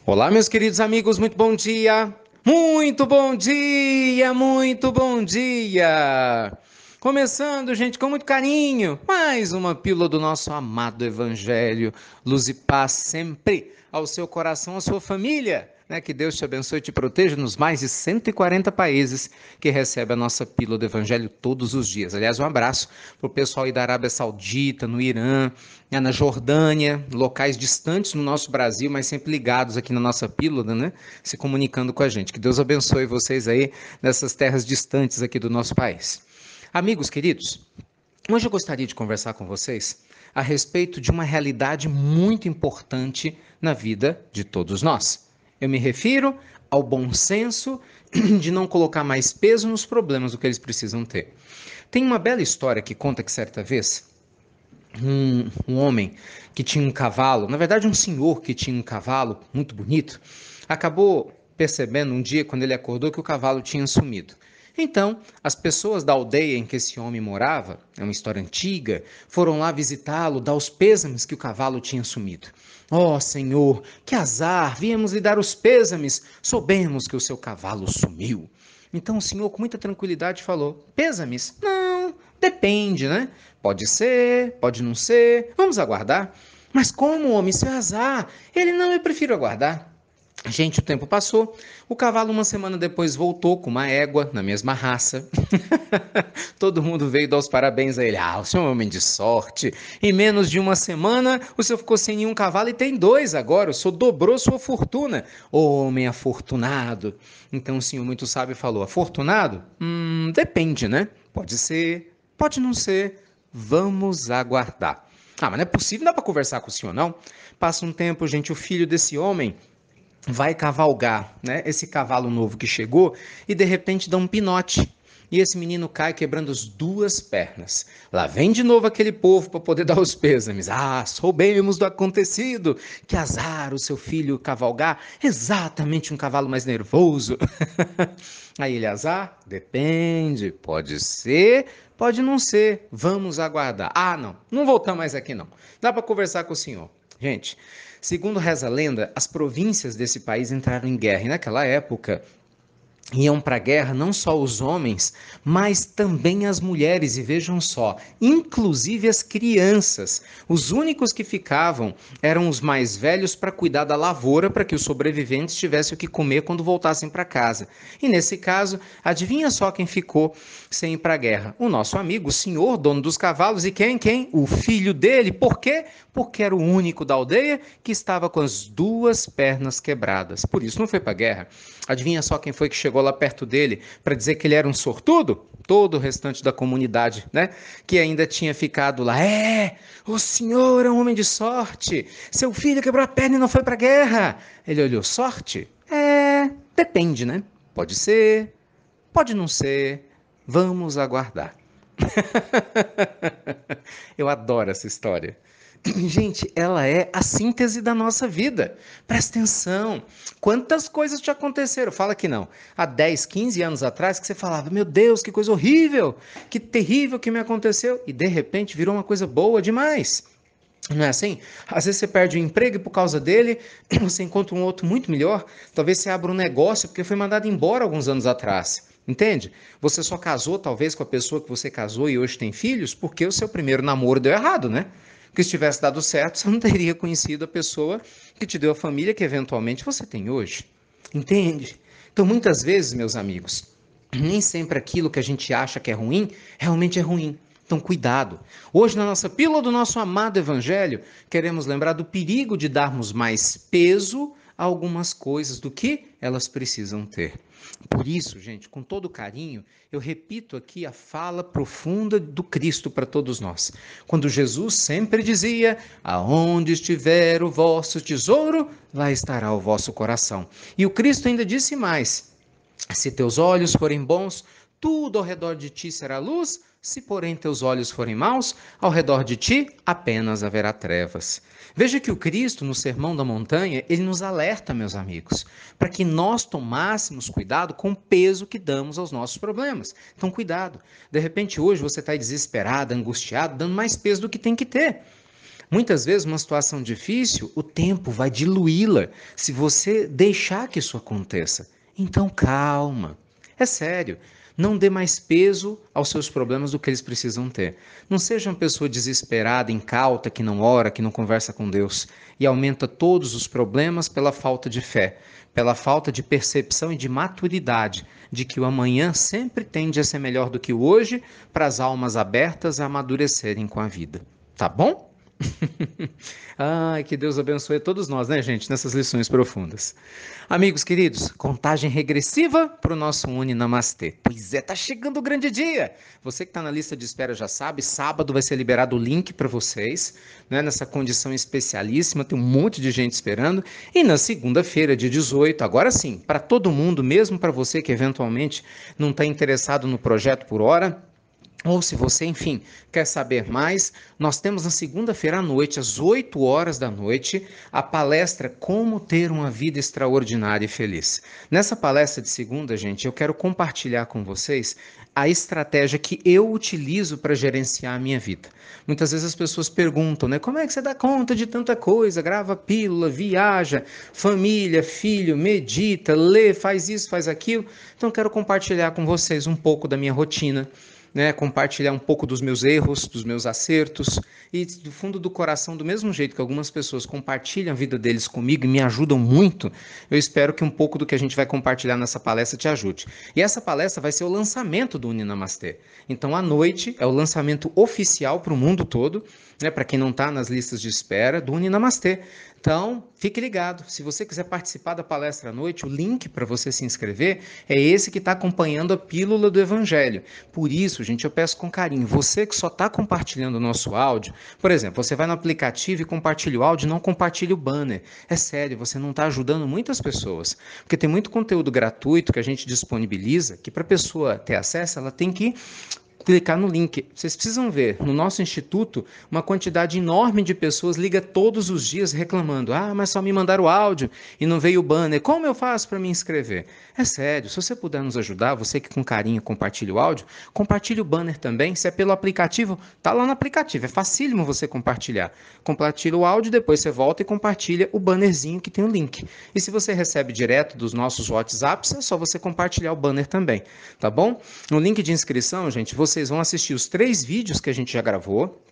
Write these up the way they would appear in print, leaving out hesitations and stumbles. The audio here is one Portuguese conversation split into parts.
Olá, meus queridos amigos, muito bom dia! Muito bom dia, muito bom dia! Começando, gente, com muito carinho, mais uma pílula do nosso amado Evangelho. Luz e paz sempre ao seu coração, à sua família. Né? Que Deus te abençoe e te proteja nos mais de 140 países que recebe a nossa pílula do Evangelho todos os dias. Aliás, um abraço para o pessoal aí da Arábia Saudita, no Irã, né, na Jordânia, locais distantes no nosso Brasil, mas sempre ligados aqui na nossa pílula, né? Se comunicando com a gente. Que Deus abençoe vocês aí nessas terras distantes aqui do nosso país. Amigos queridos, hoje eu gostaria de conversar com vocês a respeito de uma realidade muito importante na vida de todos nós. Eu me refiro ao bom senso de não colocar mais peso nos problemas do que eles precisam ter. Tem uma bela história que conta que certa vez um homem que tinha um cavalo, na verdade um senhor que tinha um cavalo muito bonito, acabou percebendo um dia quando ele acordou que o cavalo tinha sumido. Então, as pessoas da aldeia em que esse homem morava, é uma história antiga, foram lá visitá-lo, dar os pêsames que o cavalo tinha sumido. Ó Senhor, que azar, viemos lhe dar os pêsames, soubemos que o seu cavalo sumiu. Então o senhor, com muita tranquilidade, falou: pêsames? Não, depende, né? Pode ser, pode não ser, vamos aguardar. Mas como, homem, isso é azar? Ele não, eu prefiro aguardar. Gente, o tempo passou. O cavalo, uma semana depois, voltou com uma égua, na mesma raça. Todo mundo veio dar os parabéns a ele. Ah, o senhor é um homem de sorte. Em menos de uma semana, o senhor ficou sem nenhum cavalo e tem dois agora. O senhor dobrou sua fortuna. Homem afortunado. Então o senhor muito sábio falou: afortunado? Depende, né? Pode ser, pode não ser. Vamos aguardar. Ah, mas não é possível, não dá para conversar com o senhor, não? Passa um tempo, gente, o filho desse homem vai cavalgar, né? Esse cavalo novo que chegou e de repente dá um pinote. E esse menino cai quebrando as duas pernas. Lá vem de novo aquele povo para poder dar os pêsames. Ah, soubemos do acontecido. Que azar o seu filho cavalgar exatamente um cavalo mais nervoso. Aí ele, azar? Depende. Pode ser, pode não ser. Vamos aguardar. Ah, não. Não voltamos mais aqui, não. Dá para conversar com o senhor. Gente, segundo reza a lenda, as províncias desse país entraram em guerra. E naquela época, iam para a guerra não só os homens, mas também as mulheres, e vejam só, inclusive as crianças. Os únicos que ficavam eram os mais velhos para cuidar da lavoura, para que os sobreviventes tivessem o que comer quando voltassem para casa. E nesse caso, adivinha só quem ficou sem ir para a guerra? O nosso amigo, o senhor, dono dos cavalos, e quem? Quem? O filho dele. Por quê? Porque era o único da aldeia que estava com as duas pernas quebradas. Por isso não foi para a guerra. Adivinha só quem foi que chegou lá perto dele para dizer que ele era um sortudo? Todo o restante da comunidade, né? Que ainda tinha ficado lá. O senhor é um homem de sorte. Seu filho quebrou a perna e não foi para a guerra. Ele olhou: sorte? Depende, né? Pode ser, pode não ser. Vamos aguardar. Eu adoro essa história. Gente, ela é a síntese da nossa vida. Presta atenção. Quantas coisas te aconteceram? Fala que não. Há 10, 15 anos atrás que você falava: meu Deus, que coisa horrível, que terrível que me aconteceu. E de repente virou uma coisa boa demais. Não é assim? Às vezes você perde o emprego e por causa dele você encontra um outro muito melhor. Talvez você abra um negócio porque foi mandado embora alguns anos atrás. Entende? Você só casou talvez com a pessoa que você casou e hoje tem filhos porque o seu primeiro namoro deu errado, né? Porque se tivesse dado certo, você não teria conhecido a pessoa que te deu a família que eventualmente você tem hoje. Entende? Então, muitas vezes, meus amigos, nem sempre aquilo que a gente acha que é ruim, realmente é ruim. Então, cuidado. Hoje, na nossa pílula do nosso amado Evangelho, queremos lembrar do perigo de darmos mais peso a algumas coisas do que elas precisam ter. Por isso, gente, com todo carinho, eu repito aqui a fala profunda do Cristo para todos nós. Quando Jesus sempre dizia: aonde estiver o vosso tesouro, lá estará o vosso coração. E o Cristo ainda disse mais: se teus olhos forem bons, tudo ao redor de ti será luz. Se, porém, teus olhos forem maus, ao redor de ti apenas haverá trevas. Veja que o Cristo, no Sermão da Montanha, ele nos alerta, meus amigos, para que nós tomássemos cuidado com o peso que damos aos nossos problemas. Então, cuidado. De repente, hoje você está desesperado, angustiado, dando mais peso do que tem que ter. Muitas vezes, uma situação difícil, o tempo vai diluí-la se você deixar que isso aconteça. Então, calma. É sério. Não dê mais peso aos seus problemas do que eles precisam ter. Não seja uma pessoa desesperada, incauta, que não ora, que não conversa com Deus e aumenta todos os problemas pela falta de fé, pela falta de percepção e de maturidade de que o amanhã sempre tende a ser melhor do que o hoje para as almas abertas a amadurecerem com a vida. Tá bom? Ai, que Deus abençoe a todos nós, né, gente, nessas lições profundas. Amigos queridos, contagem regressiva para o nosso Uni Namastê. Pois é, tá chegando o grande dia. Você que está na lista de espera já sabe, sábado vai ser liberado o link para vocês, né, nessa condição especialíssima, tem um monte de gente esperando. E na segunda-feira, dia 18, agora sim, para todo mundo, mesmo para você que eventualmente não está interessado no projeto por hora, ou se você, enfim, quer saber mais, nós temos na segunda-feira à noite, às 8 horas da noite, a palestra Como Ter uma Vida Extraordinária e Feliz. Nessa palestra de segunda, gente, eu quero compartilhar com vocês a estratégia que eu utilizo para gerenciar a minha vida. Muitas vezes as pessoas perguntam, né? Como é que você dá conta de tanta coisa? Grava pílula, viaja, família, filho, medita, lê, faz isso, faz aquilo. Então eu quero compartilhar com vocês um pouco da minha rotina, né, compartilhar um pouco dos meus erros, dos meus acertos e do fundo do coração, do mesmo jeito que algumas pessoas compartilham a vida deles comigo e me ajudam muito, eu espero que um pouco do que a gente vai compartilhar nessa palestra te ajude. E essa palestra vai ser o lançamento do Uninamastê. Então, à noite, é o lançamento oficial para o mundo todo, né, para quem não está nas listas de espera, do Uninamastê. Então, fique ligado. Se você quiser participar da palestra à noite, o link para você se inscrever é esse que está acompanhando a pílula do Evangelho. Por isso, gente, eu peço com carinho, você que só está compartilhando o nosso áudio, por exemplo, você vai no aplicativo e compartilha o áudio, não compartilha o banner. É sério, você não está ajudando muitas pessoas. Porque tem muito conteúdo gratuito que a gente disponibiliza, que para a pessoa ter acesso, ela tem que clicar no link. Vocês precisam ver, no nosso instituto, uma quantidade enorme de pessoas liga todos os dias reclamando: ah, mas só me mandaram o áudio e não veio o banner. Como eu faço para me inscrever? É sério, se você puder nos ajudar, você que com carinho compartilha o áudio, compartilhe o banner também. Se é pelo aplicativo, tá lá no aplicativo, é facílimo você compartilhar. Compartilha o áudio, depois você volta e compartilha o bannerzinho que tem o link. E se você recebe direto dos nossos WhatsApps, é só você compartilhar o banner também, tá bom? No link de inscrição, gente, vocês vão assistir os 3 vídeos que a gente já gravou.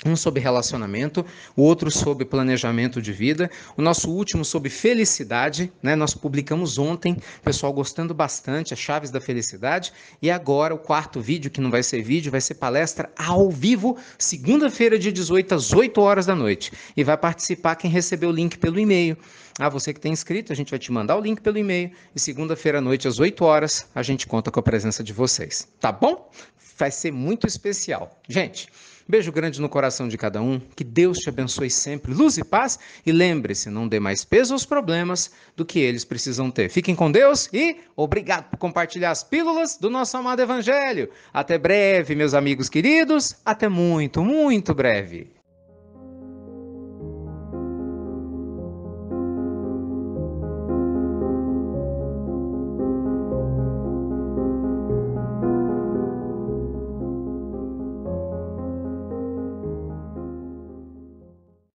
Um sobre relacionamento, o outro sobre planejamento de vida, o nosso último sobre felicidade, né? Nós publicamos ontem, pessoal gostando bastante, as chaves da felicidade, e agora o 4º vídeo, que não vai ser vídeo, vai ser palestra ao vivo, segunda-feira, dia 18, às 8 horas da noite, e vai participar quem recebeu o link pelo e-mail. Ah, você que tem inscrito, a gente vai te mandar o link pelo e-mail, e segunda-feira à noite, às 8 horas, a gente conta com a presença de vocês, tá bom? Vai ser muito especial. Gente, beijo grande no coração de cada um, que Deus te abençoe sempre, luz e paz, e lembre-se, não dê mais peso aos problemas do que eles precisam ter. Fiquem com Deus e obrigado por compartilhar as pílulas do nosso amado Evangelho. Até breve, meus amigos queridos, até muito, muito breve.